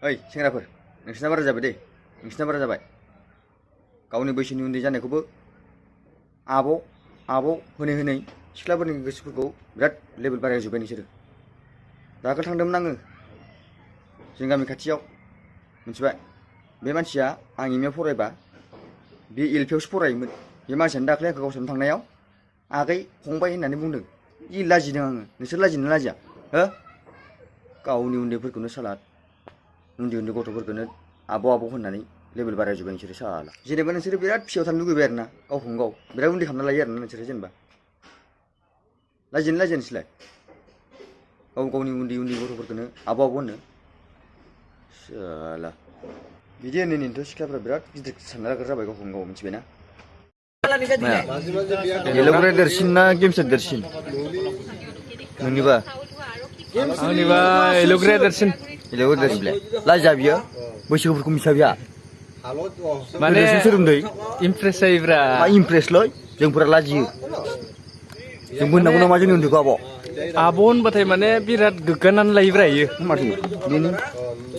ओइ सेंग्राफोर नोंसिना बारा जाबाय दे नोंसिना बारा जाबाय गावनि बैसोनि उन्दै जानायखौबो आब' होनै होनै सिख्लाफोरनि गोसोफोरखौ बिराद लेभेल बारायजोब्बाय नोंसोरो दाखालि थांदोंमोन आङो जों गामि खाथियाव मिथिबाय बे मानसिया आं एम ए फरायबा बे एल पि आवसो फरायोमोन बे मानसियानो दाखालि आंखौ गावसोरनो थांनायाव आगै फंबाय होननानै बुंदों जि लाजिदों आङो नोंसोर लाजिनो लाजिया हो गावनि उन्दैफोरखौनो साला उन्दै गथ'फोरखौनो आब' होननानै लेभेल बारायजोब्बाय नोंसोरो साला जेनेबा नोंसोरो बिराद फिसायाव थानो लुगैबाय आरो ना गावखौनो गाव बिराद उन्दै खालामना लायो आरोना नोंसोरो जेनेबा लाजिनो लाजिया नोंसोरलाय गावनि उन्दै गथ'फोरखौनो आब' होनो साला बिदि होनैनोथ' सिख्लाफ्रा बिराद गिदिर सानना लाग्रा जाबाय गावखौनो गाव मिथिबायना गेलेग्राया देरसिन ना गेमसा देरसिन नोंनिबा आंनिबा गेलेग्राया देरसिन लाजिया बियो बैसोफोरखौ मिथिया बिहा माने सोलोंदै इमप्रेस जायोब्रा मा इमप्रेसलै जोंफोरा लाजियो जों होननांगौ नामा जोंनि उन्दैखौ आब' होनबाथाय माने बिराद गोग्गानानै लायोब्रा इयो माथो बेनो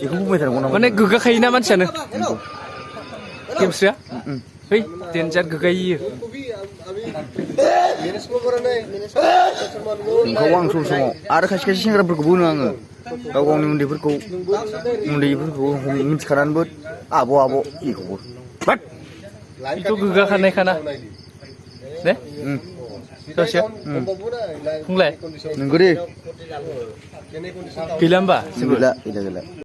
बेखौ बुंबाय थानांगौ नामा माने गोग्गाखायोना मानसियानो गेमस्रिया है देनजार गोग्गायो नोंखौ आं सम समाव आरो खायसे सेंग्राफोरखौबो होनो आङो गावनि उन्दैफोरखौ मिथिखानानैबो आब' बेखौबो बाट बेथ' गोग्गाखानायखाना दे ससे फंलाय नंगौ दे गैला होमबा गैला